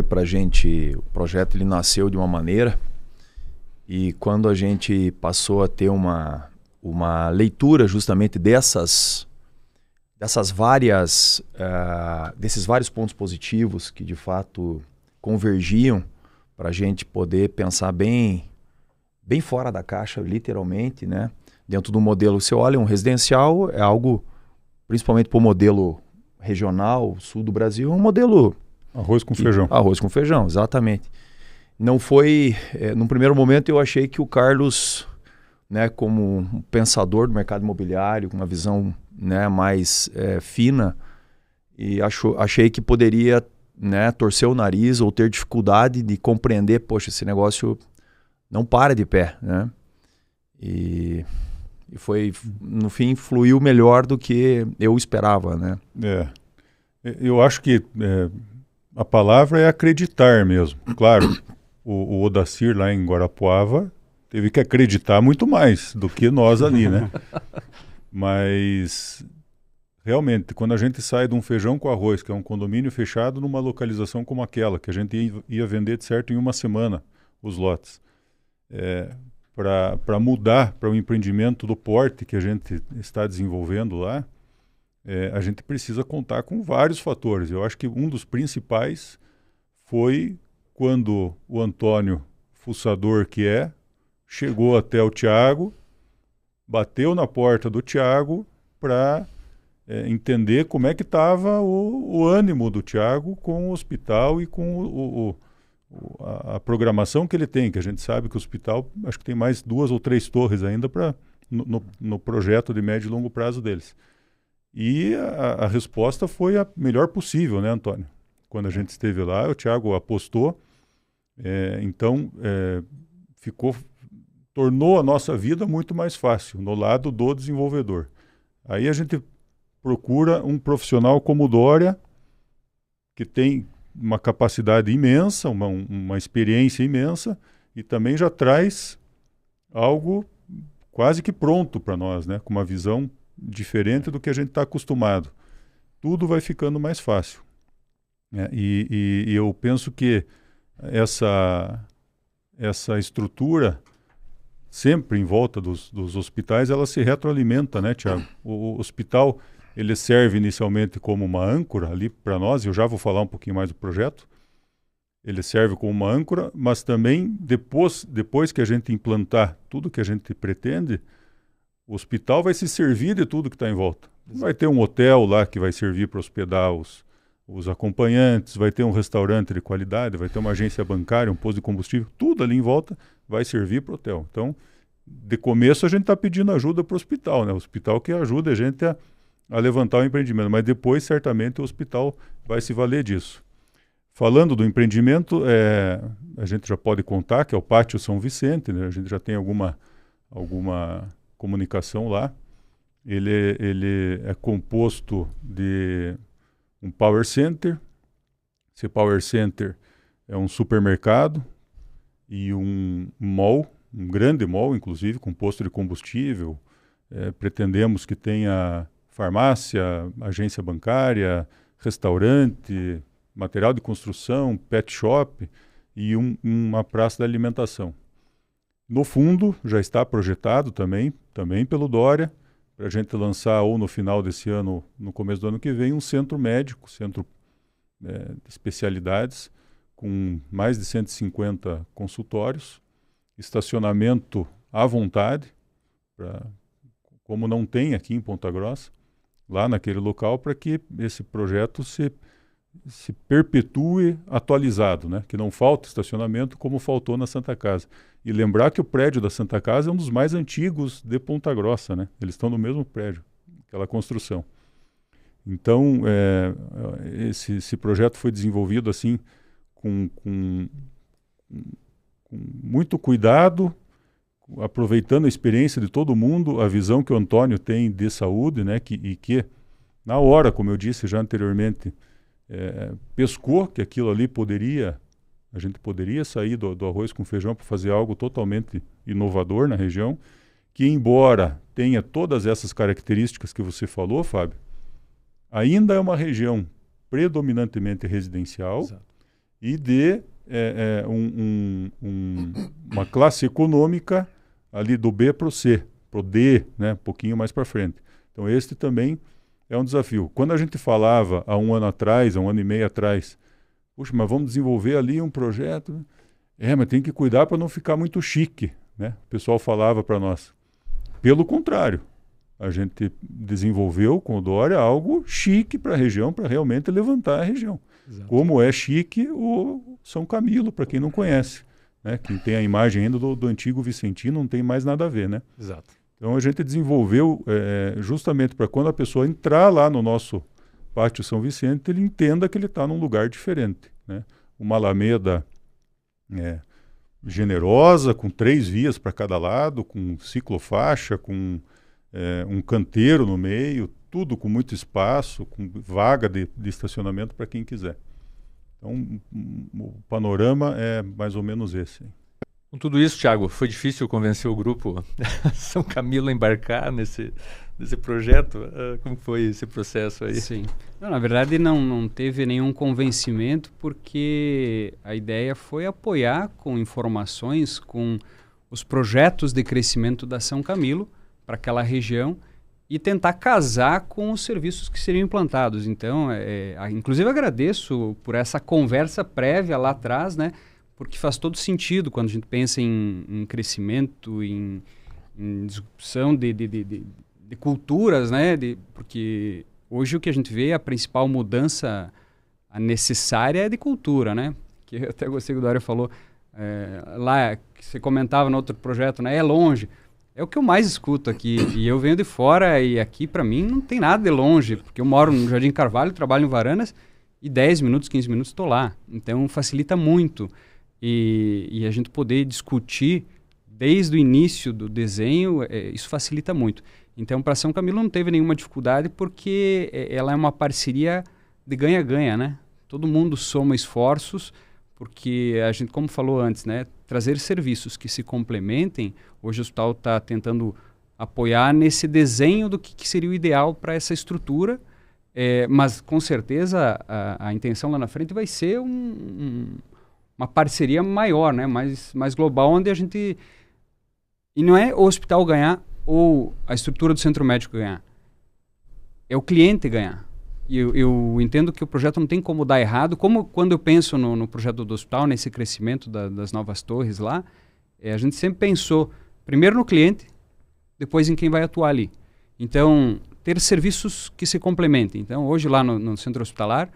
para a gente, o projeto ele nasceu de uma maneira, e quando a gente passou a ter uma leitura justamente dessas desses vários pontos positivos que de fato convergiam para a gente poder pensar bem fora da caixa, literalmente, né? Dentro do modelo, você olha, um residencial é algo, principalmente para o modelo regional, sul do Brasil, é um modelo... Arroz com feijão. Arroz com feijão, exatamente. Não foi... num primeiro momento eu achei que o Carlos, né, como um pensador do mercado imobiliário, com uma visão, né, mais fina, e achei que poderia, né, torcer o nariz ou ter dificuldade de compreender, poxa, esse negócio não para de pé, né? E foi, no fim, fluiu melhor do que eu esperava, né? Eu acho que a palavra é acreditar mesmo. Claro, o Odacir lá em Guarapuava teve que acreditar muito mais do que nós ali, né? Mas, realmente, quando a gente sai de um feijão com arroz, que é um condomínio fechado numa localização como aquela, que a gente ia vender de certo em uma semana os lotes, para mudar para o empreendimento do porte que a gente está desenvolvendo lá, a gente precisa contar com vários fatores. Eu acho que um dos principais foi quando o Antônio, fuçador que chegou até o Thiago, bateu na porta do Thiago para entender como é que estava o ânimo do Thiago com o hospital e com a programação que ele tem, que a gente sabe que o hospital, acho que tem mais 2 ou 3 torres ainda no projeto de médio e longo prazo deles. E a resposta foi a melhor possível, né, Antônio? Quando a gente esteve lá, o Thiago apostou, então tornou a nossa vida muito mais fácil, no lado do desenvolvedor. Aí a gente procura um profissional como o Dória, que tem uma capacidade imensa, uma experiência imensa, e também já traz algo quase que pronto para nós, né? Com uma visão diferente do que a gente está acostumado. Tudo vai ficando mais fácil. E eu penso que essa estrutura, sempre em volta dos hospitais, ela se retroalimenta, né, Thiago? O hospital, ele serve inicialmente como uma âncora ali para nós, e eu já vou falar um pouquinho mais do projeto. Ele serve como uma âncora, mas também depois que a gente implantar tudo que a gente pretende, o hospital vai se servir de tudo que está em volta. Vai ter um hotel lá que vai servir para hospedar os acompanhantes, vai ter um restaurante de qualidade, vai ter uma agência bancária, um posto de combustível, tudo ali em volta vai servir para o hotel. Então, de começo a gente está pedindo ajuda para o hospital, né? O hospital que ajuda a gente a levantar o empreendimento, mas depois certamente o hospital vai se valer disso. Falando do empreendimento, a gente já pode contar que é o Pátio São Vicente, né? A gente já tem alguma comunicação lá. Ele é composto de um Power Center. Esse Power Center é um supermercado e um mall, um grande mall, inclusive, com posto de combustível. Pretendemos que tenha farmácia, agência bancária, restaurante, material de construção, pet shop e uma praça de alimentação. No fundo, já está projetado também pelo Dória, para a gente lançar ou no final desse ano, no começo do ano que vem, um centro médico, centro de especialidades, com mais de 150 consultórios, estacionamento à vontade, como não tem aqui em Ponta Grossa, lá naquele local, para que esse projeto se perpetue atualizado, né? Que não falte estacionamento como faltou na Santa Casa. E lembrar que o prédio da Santa Casa é um dos mais antigos de Ponta Grossa, né? Eles estão no mesmo prédio, aquela construção. Então, esse projeto foi desenvolvido assim com muito cuidado, aproveitando a experiência de todo mundo, a visão que o Antônio tem de saúde, né? E que, na hora, como eu disse já anteriormente, pescou que aquilo ali a gente poderia sair do arroz com feijão para fazer algo totalmente inovador na região, que embora tenha todas essas características que você falou, Fábio, ainda é uma região predominantemente residencial. Exato. E de uma classe econômica ali do B para o C, para o D, né, um pouquinho mais para frente. Então este também é um desafio. Quando a gente falava há um ano atrás, há um ano e meio atrás, puxa, mas vamos desenvolver ali um projeto, mas tem que cuidar para não ficar muito chique, né? O pessoal falava para nós. Pelo contrário, a gente desenvolveu com o Dória algo chique para a região, para realmente levantar a região. Exato. Como é chique o São Camilo, para quem não conhece, né? Quem tem a imagem ainda do antigo Vicentino, não tem mais nada a ver, né? Exato. Então a gente desenvolveu justamente para quando a pessoa entrar lá no nosso Pátio São Vicente, ele entenda que ele está num lugar diferente, né? Uma alameda generosa, com 3 vias para cada lado, com ciclofaixa, com um canteiro no meio, tudo com muito espaço, com vaga de estacionamento para quem quiser. Então o panorama é mais ou menos esse. Com tudo isso, Thiago, foi difícil convencer o grupo São Camilo a embarcar nesse projeto? Como foi esse processo aí? Sim. Não, na verdade, não teve nenhum convencimento, porque a ideia foi apoiar com informações, com os projetos de crescimento da São Camilo para aquela região e tentar casar com os serviços que seriam implantados. Então, inclusive agradeço por essa conversa prévia lá atrás, né? Porque faz todo sentido quando a gente pensa em crescimento, em disrupção de culturas, né? Porque hoje o que a gente vê, a principal mudança necessária é de cultura, né? Que eu até gostei que o Dória falou lá, que você comentava no outro projeto, né? É longe. É o que eu mais escuto aqui. E eu venho de fora e aqui, para mim, não tem nada de longe. Porque eu moro no Jardim Carvalho, trabalho em Varanas e 10 minutos, 15 minutos estou lá. Então, facilita muito. E a gente poder discutir desde o início do desenho, isso facilita muito. Então, para São Camilo não teve nenhuma dificuldade porque ela é uma parceria de ganha-ganha, né? Todo mundo soma esforços, porque a gente, como falou antes, né, trazer serviços que se complementem. Hoje o hospital está tentando apoiar nesse desenho do que seria o ideal para essa estrutura, mas com certeza a intenção lá na frente vai ser uma parceria maior, né, mais global, onde a gente... E não é o hospital ganhar ou a estrutura do centro médico ganhar. É o cliente ganhar. E eu entendo que o projeto não tem como dar errado. Como quando eu penso no projeto do hospital, nesse crescimento das novas torres lá, a gente sempre pensou primeiro no cliente, depois em quem vai atuar ali. Então, ter serviços que se complementem. Então, hoje lá no centro hospitalar,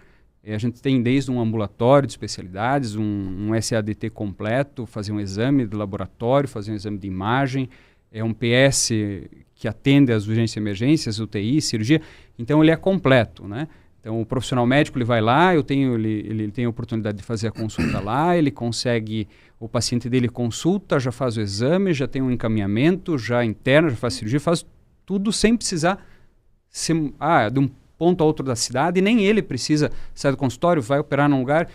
a gente tem desde um ambulatório de especialidades, um SADT completo, fazer um exame de laboratório, fazer um exame de imagem, um PS que atende às urgências e emergências, UTI, cirurgia. Então, ele é completo, né? Então, o profissional médico, ele vai lá, ele tem a oportunidade de fazer a consulta lá, ele consegue, o paciente dele consulta, já faz o exame, já tem um encaminhamento, já interna, já faz cirurgia, faz tudo sem precisar ser, de um ponto a outro da cidade, e nem ele precisa sair do consultório, vai operar num lugar,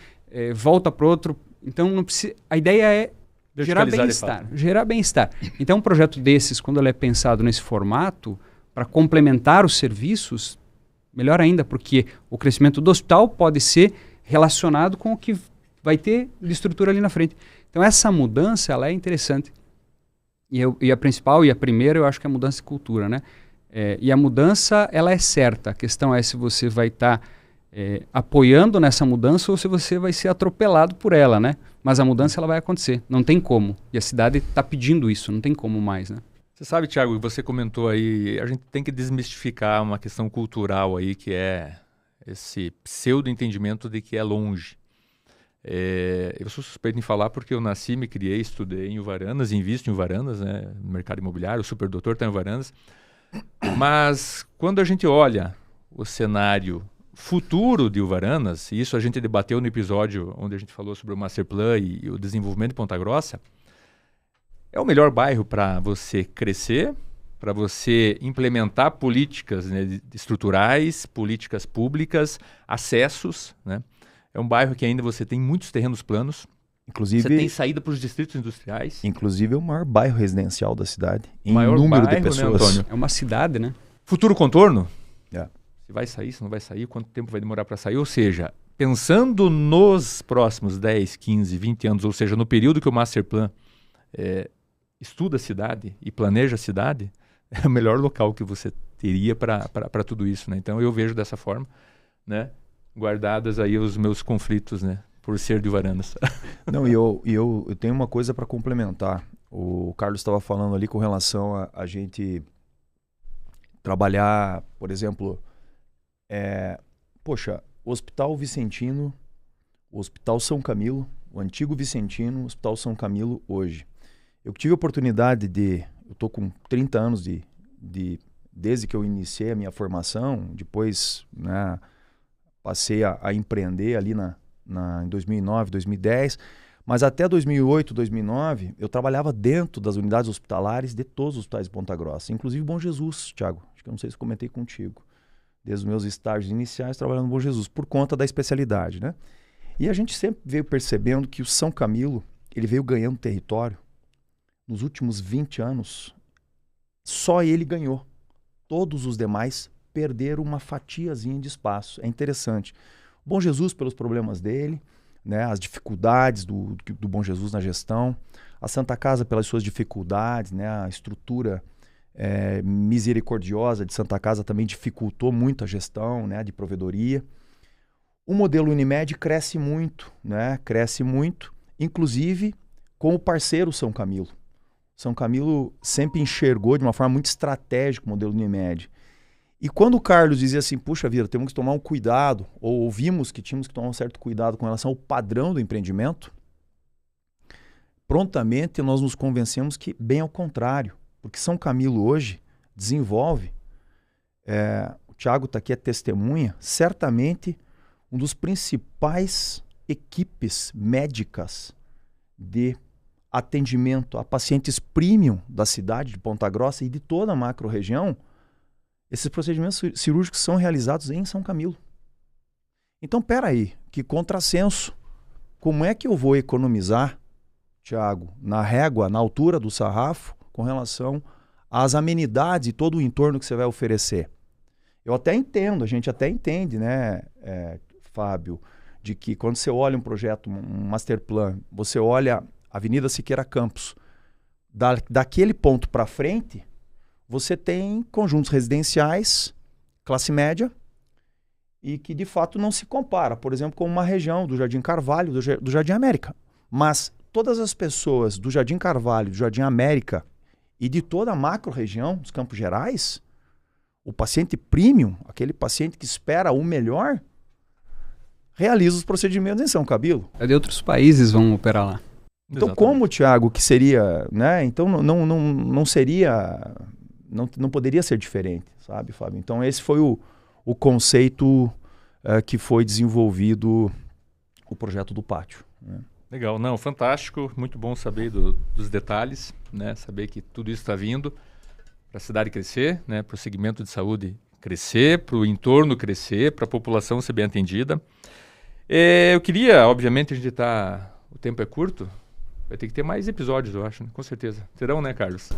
volta para outro. Então, não precisa, a ideia é gerar bem-estar. Então, um projeto desses, quando ele é pensado nesse formato, para complementar os serviços, melhor ainda, porque o crescimento do hospital pode ser relacionado com o que vai ter de estrutura ali na frente. Então, essa mudança, ela é interessante. E a principal e a primeira, eu acho que é a mudança de cultura, né? E a mudança, ela é certa. A questão é se você vai estar apoiando nessa mudança ou se você vai ser atropelado por ela, né? Mas a mudança, ela vai acontecer. Não tem como. E a cidade está pedindo isso. Não tem como mais, né? Você sabe, Thiago, você comentou aí, a gente tem que desmistificar uma questão cultural aí, que é esse pseudo-entendimento de que é longe. Eu sou suspeito em falar porque eu nasci, me criei, estudei em Uvaranas, invisto em Uvaranas, né, no mercado imobiliário, o superdoutor está em Uvaranas. Mas quando a gente olha o cenário futuro de Uvaranas, e isso a gente debateu no episódio onde a gente falou sobre o Masterplan e o desenvolvimento de Ponta Grossa, é o melhor bairro para você crescer, para você implementar políticas, né, estruturais, políticas públicas, acessos, né? É um bairro que ainda você tem muitos terrenos planos. Inclusive, você tem saída para os distritos industriais. Inclusive é o maior bairro residencial da cidade, em maior número bairro, de pessoas. Né, Antônio? É uma cidade, né? Futuro contorno? Se vai sair, se não vai sair, quanto tempo vai demorar para sair? Ou seja, pensando nos próximos 10, 15, 20 anos, ou seja, no período que o Masterplan estuda a cidade e planeja a cidade, é o melhor local que você teria para tudo isso, né? Então eu vejo dessa forma, né? Guardadas aí os meus conflitos, né? Por ser de Uaranas. Não, eu tenho uma coisa para complementar. O Carlos estava falando ali com relação a gente trabalhar, por exemplo, poxa, o Hospital Vicentino, o Hospital São Camilo, o antigo Vicentino, o Hospital São Camilo hoje. Eu tive a oportunidade eu estou com 30 anos desde que eu iniciei a minha formação, depois, né, passei a empreender ali em 2009, 2010, mas até 2008, 2009, eu trabalhava dentro das unidades hospitalares de todos os hospitais de Ponta Grossa, inclusive Bom Jesus, Thiago, acho que eu não sei se comentei contigo, desde os meus estágios iniciais trabalhando no Bom Jesus, por conta da especialidade, né? E a gente sempre veio percebendo que o São Camilo, ele veio ganhando território nos últimos 20 anos, só ele ganhou. Todos os demais perderam uma fatiazinha de espaço. É interessante. O Bom Jesus pelos problemas dele, né, as dificuldades do Bom Jesus na gestão, a Santa Casa pelas suas dificuldades, né, a estrutura misericordiosa de Santa Casa também dificultou muito a gestão, né, de provedoria. O modelo Unimed cresce muito, né, inclusive com o parceiro São Camilo. São Camilo sempre enxergou de uma forma muito estratégica o modelo Unimed. E quando o Carlos dizia assim, puxa vida, temos que tomar um cuidado, ou ouvimos que tínhamos que tomar um certo cuidado com relação ao padrão do empreendimento, prontamente nós nos convencemos que bem ao contrário, porque São Camilo hoje desenvolve, o Thiago está aqui, é testemunha, certamente um dos principais equipes médicas de atendimento a pacientes premium da cidade de Ponta Grossa e de toda a macro-região. Esses procedimentos cirúrgicos são realizados em São Camilo. Então, peraí, que contrassenso. Como é que eu vou economizar, Thiago, na régua, na altura do sarrafo, com relação às amenidades e todo o entorno que você vai oferecer? Eu até entendo, a gente até entende, né, Fábio, de que quando você olha um projeto, um master plan, você olha Avenida Siqueira Campos, daquele ponto para frente, você tem conjuntos residenciais, classe média, e que de fato não se compara, por exemplo, com uma região do Jardim Carvalho, do Jardim América. Mas todas as pessoas do Jardim Carvalho, do Jardim América e de toda a macro-região dos Campos Gerais, o paciente premium, aquele paciente que espera o melhor, realiza os procedimentos em São Camilo. De outros países vão operar lá. Então, exatamente. Como, Thiago, que seria, né? Então não seria, não poderia ser diferente, sabe, Fábio? Então esse foi o conceito que foi desenvolvido o projeto do pátio, né? Legal, não, fantástico, muito bom saber dos detalhes, né? Saber que tudo isso está vindo para a cidade crescer, né? Para o segmento de saúde crescer, para o entorno crescer, para a população ser bem atendida. Eu queria, obviamente, a gente está, o tempo é curto, vai ter que ter mais episódios, eu acho, né? Com certeza. Terão, né, Carlos?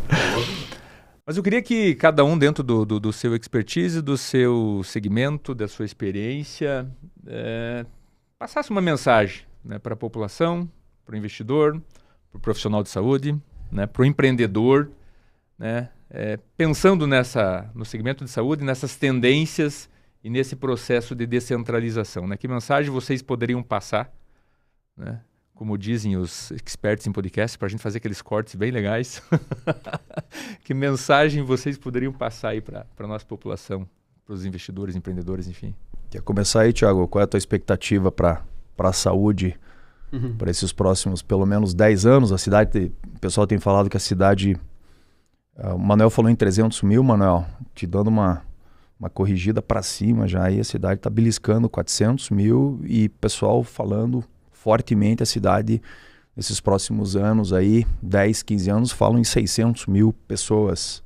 Mas eu queria que cada um, dentro do seu expertise, do seu segmento, da sua experiência, passasse uma mensagem, né, para a população, para o investidor, para o profissional de saúde, né, para o empreendedor, né, pensando no segmento de saúde, nessas tendências e nesse processo de descentralização, né? Que mensagem vocês poderiam passar, né? Como dizem os experts em podcast, para a gente fazer aqueles cortes bem legais. Que mensagem vocês poderiam passar aí para a nossa população, para os investidores, empreendedores, enfim? Quer começar aí, Thiago? Qual é a tua expectativa para a saúde para esses próximos, pelo menos, 10 anos? A cidade, o pessoal tem falado que a cidade... o Manuel falou em 300 mil, Manuel, te dando uma corrigida para cima já, aí a cidade está beliscando 400 mil e pessoal falando fortemente a cidade nesses próximos anos aí, 10, 15 anos, falam em 600 mil pessoas.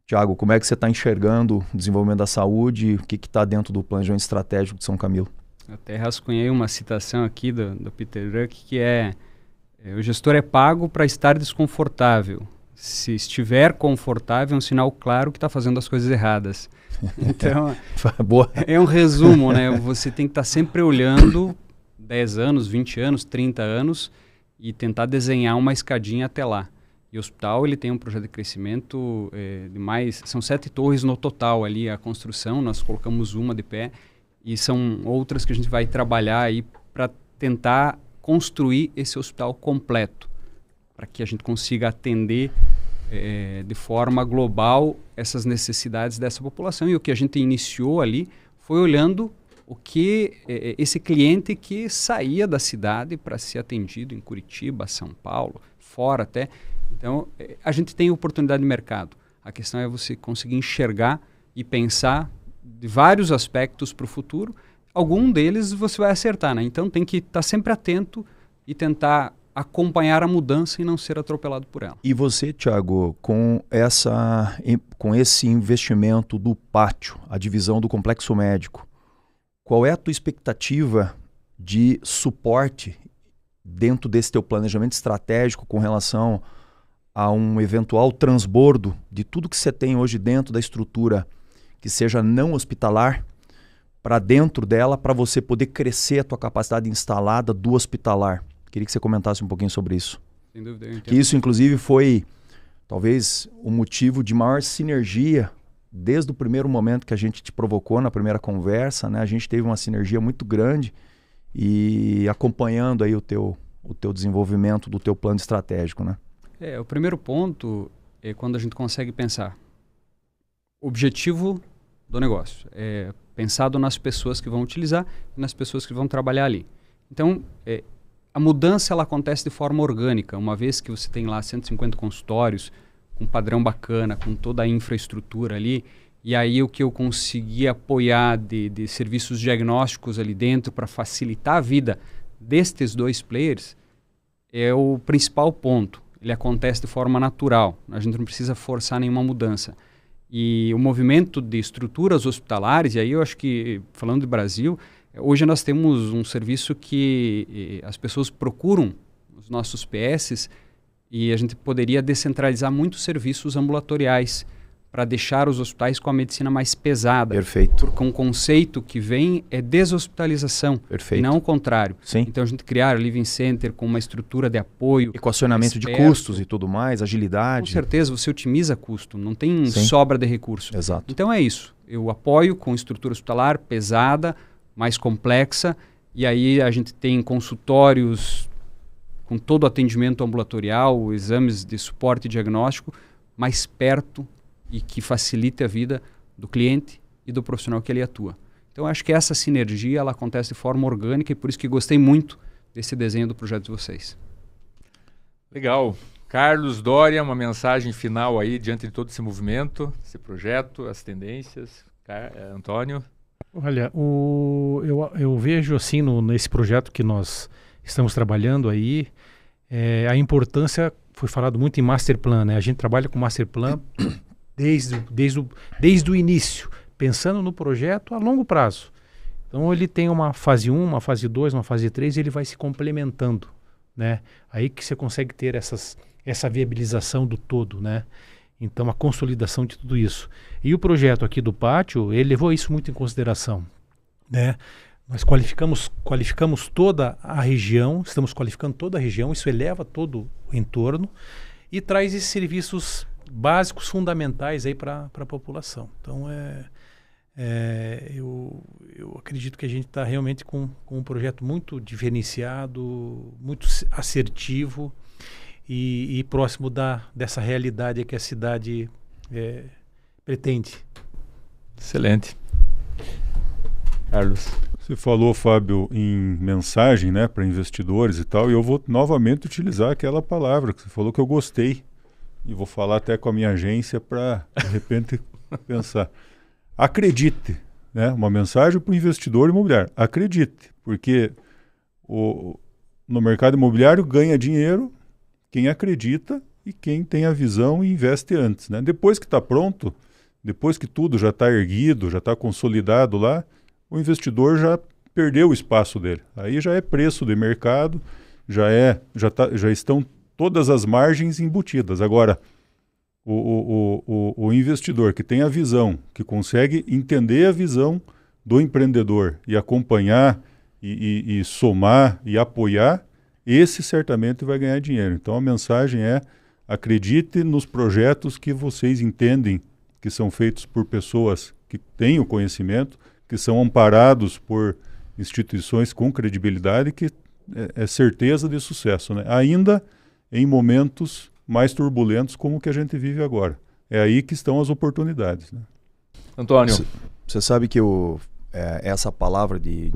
Thiago, como é que você está enxergando o desenvolvimento da saúde? O que está dentro do planejamento estratégico de São Camilo? Eu até rascunhei uma citação aqui do Peter Drucker, que o gestor é pago para estar desconfortável. Se estiver confortável, é um sinal claro que está fazendo as coisas erradas. Então, é um resumo, né? Você tem que estar sempre olhando 10 anos, 20 anos, 30 anos e tentar desenhar uma escadinha até lá. E o hospital ele tem um projeto de crescimento de mais... São 7 torres no total ali, a construção. Nós colocamos uma de pé e são outras que a gente vai trabalhar aí para tentar construir esse hospital completo, para que a gente consiga atender de forma global essas necessidades dessa população. E o que a gente iniciou ali foi olhando o que esse cliente que saía da cidade para ser atendido em Curitiba, São Paulo, fora até. Então, a gente tem oportunidade de mercado. A questão é você conseguir enxergar e pensar de vários aspectos para o futuro. Algum deles você vai acertar, né? Então, tem que estar sempre atento e tentar acompanhar a mudança e não ser atropelado por ela. E você, Thiago, com esse investimento do pátio, a divisão do complexo médico, qual é a tua expectativa de suporte dentro desse teu planejamento estratégico com relação a um eventual transbordo de tudo que você tem hoje dentro da estrutura que seja não hospitalar para dentro dela, para você poder crescer a tua capacidade instalada do hospitalar? Queria que você comentasse um pouquinho sobre isso. Sem dúvida, eu entendo. Que isso, inclusive, foi talvez o motivo de maior sinergia desde o primeiro momento que a gente te provocou na primeira conversa, né? A gente teve uma sinergia muito grande e acompanhando aí o teu desenvolvimento do teu plano estratégico, né? O primeiro ponto é quando a gente consegue pensar objetivo do negócio, pensado nas pessoas que vão utilizar e nas pessoas que vão trabalhar ali. Então, a mudança ela acontece de forma orgânica, uma vez que você tem lá 150 consultórios, com um padrão bacana, com toda a infraestrutura ali, e aí o que eu consegui apoiar de serviços diagnósticos ali dentro para facilitar a vida destes 2 players é o principal ponto. Ele acontece de forma natural, a gente não precisa forçar nenhuma mudança. E o movimento de estruturas hospitalares, e aí eu acho que, falando de Brasil, hoje nós temos um serviço que as pessoas procuram os nossos PS e a gente poderia descentralizar muitos serviços ambulatoriais para deixar os hospitais com a medicina mais pesada. Perfeito. Porque um conceito que vem é deshospitalização. Perfeito. E não o contrário. Sim. Então a gente criar o Living Center com uma estrutura de apoio. Equacionamento de custos e tudo mais, agilidade. Com certeza, você otimiza custo, não tem Sim. sobra de recurso. Exato. Então é isso. Eu apoio com estrutura hospitalar pesada, mais complexa, e aí a gente tem consultórios com todo o atendimento ambulatorial, exames de suporte diagnóstico, mais perto e que facilite a vida do cliente e do profissional que ali atua. Então, acho que essa sinergia ela acontece de forma orgânica e por isso que gostei muito desse desenho do projeto de vocês. Legal. Carlos Doria, uma mensagem final aí diante de todo esse movimento, esse projeto, as tendências. Antônio? Olha, eu vejo assim nesse projeto que nós estamos trabalhando aí, a importância, foi falado muito em Master Plan, né? A gente trabalha com Master Plan desde o início, pensando no projeto a longo prazo. Então ele tem uma fase 1, uma fase 2, uma fase 3 e ele vai se complementando, né? Aí que você consegue ter essa viabilização do todo, né? Então a consolidação de tudo isso. E o projeto aqui do pátio, ele levou isso muito em consideração, né? Nós qualificamos toda a região, estamos qualificando toda a região, isso eleva todo o entorno e traz esses serviços básicos, fundamentais aí para a população. Então, eu acredito que a gente está realmente com um projeto muito diferenciado, muito assertivo e próximo dessa realidade que a cidade pretende. Excelente. Carlos. Você falou, Fábio, em mensagem, né, para investidores e tal, e eu vou novamente utilizar aquela palavra que você falou que eu gostei. E vou falar até com a minha agência para, de repente, pensar. Acredite, né? Uma mensagem para o investidor imobiliário. Acredite, porque no mercado imobiliário ganha dinheiro quem acredita e quem tem a visão e investe antes, né? Depois que está pronto, depois que tudo já está erguido, já está consolidado lá, o investidor já perdeu o espaço dele. Aí já é preço de mercado, já estão todas as margens embutidas. Agora, o investidor que tem a visão, que consegue entender a visão do empreendedor e acompanhar e somar e apoiar, esse certamente vai ganhar dinheiro. Então a mensagem é: acredite nos projetos que vocês entendem que são feitos por pessoas que têm o conhecimento, que são amparados por instituições com credibilidade, que é certeza de sucesso, né? Ainda em momentos mais turbulentos como o que a gente vive agora. É aí que estão as oportunidades, né? Antônio. Você sabe que essa palavra de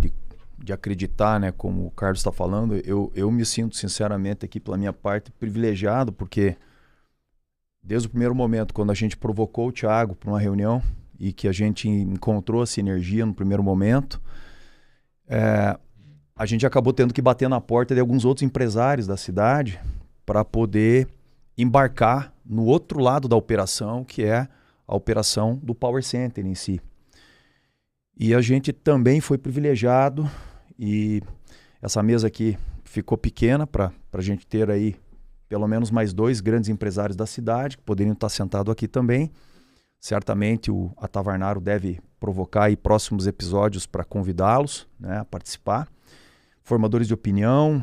acreditar, né, como o Carlos está falando, eu me sinto sinceramente aqui pela minha parte privilegiado, porque desde o primeiro momento, quando a gente provocou o Thiago para uma reunião e que a gente encontrou essa energia no primeiro momento, a gente acabou tendo que bater na porta de alguns outros empresários da cidade para poder embarcar no outro lado da operação, que é a operação do Power Center em si. E a gente também foi privilegiado, e essa mesa aqui ficou pequena para a gente ter aí pelo menos mais 2 grandes empresários da cidade que poderiam estar sentados aqui também. Certamente a Tavernaro deve provocar aí próximos episódios para convidá-los, né, a participar. Formadores de opinião,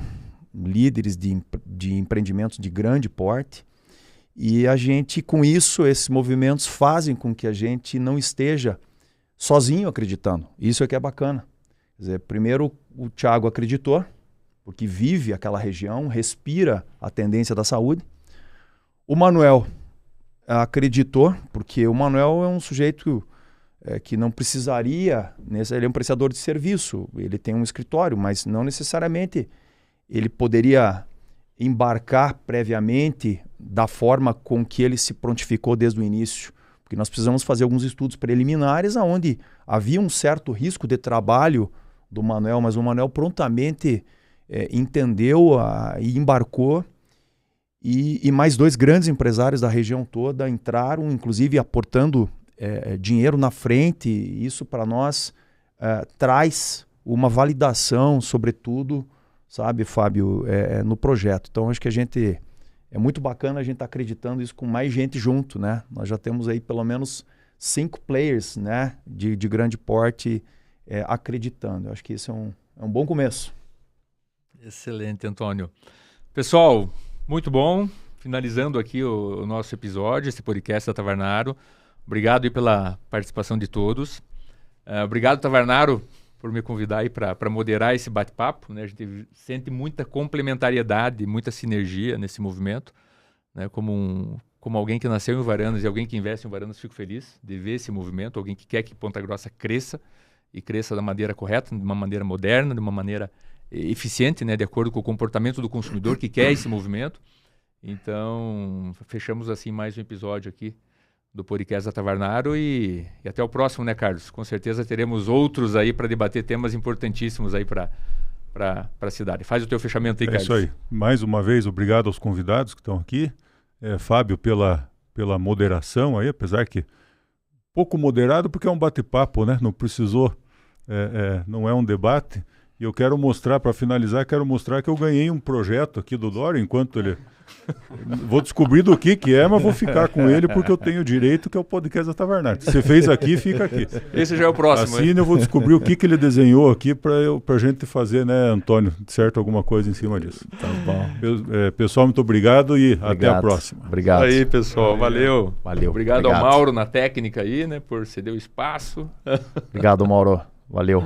líderes de empreendimentos de grande porte. E a gente, com isso, esses movimentos fazem com que a gente não esteja sozinho acreditando. Isso é que é bacana. Quer dizer, primeiro o Thiago acreditou, porque vive aquela região, respira a tendência da saúde. O Manuel acreditou, porque o Manuel é um sujeito que não precisaria, ele é um prestador de serviço, ele tem um escritório, mas não necessariamente ele poderia embarcar previamente da forma com que ele se prontificou desde o início, porque nós precisamos fazer alguns estudos preliminares onde havia um certo risco de trabalho do Manuel, mas o Manuel prontamente entendeu e embarcou, e mais 2 grandes empresários da região toda entraram, inclusive aportando dinheiro na frente. Isso para nós traz uma validação, sobretudo, sabe, Fábio, no projeto. Então acho que é muito bacana a gente estar acreditando isso com mais gente junto, né? Nós já temos aí pelo menos 5 players, né, de grande porte acreditando. Eu acho que isso é um bom começo. Excelente, Antônio. Pessoal, muito bom. Finalizando aqui o nosso episódio, esse podcast da Tavernaro. Obrigado aí pela participação de todos. Obrigado, Tavernaro, por me convidar aí para moderar esse bate-papo, né? A gente sente muita complementariedade, muita sinergia nesse movimento, né? Como alguém que nasceu em Varandas e alguém que investe em Varandas, fico feliz de ver esse movimento, alguém que quer que Ponta Grossa cresça, e cresça da maneira correta, de uma maneira moderna, de uma maneira eficiente, né? De acordo com o comportamento do consumidor que quer esse movimento. Então, fechamos assim mais um episódio aqui do podcast da Tavernaro, e até o próximo, né, Carlos? Com certeza teremos outros aí para debater temas importantíssimos aí para a cidade. Faz o teu fechamento aí, Carlos. É isso aí. Mais uma vez, obrigado aos convidados que estão aqui. Fábio, pela moderação aí, apesar que pouco moderado, porque é um bate-papo, né? Não precisou, não é um debate. E eu quero mostrar, para finalizar, que eu ganhei um projeto aqui do Dória, enquanto ele... Vou descobrir do que é, mas vou ficar com ele porque eu tenho direito, que é o podcast da Tavernaro. Você fez aqui, fica aqui. Esse já é o próximo. Assim eu vou descobrir o que ele desenhou aqui pra gente fazer, né, Antônio, certo, alguma coisa em cima disso. Tá bom. Pessoal, muito obrigado e até a próxima. Obrigado. Aí, pessoal, valeu. Obrigado ao Mauro na técnica aí, né, por ceder o espaço. Obrigado, Mauro. Valeu.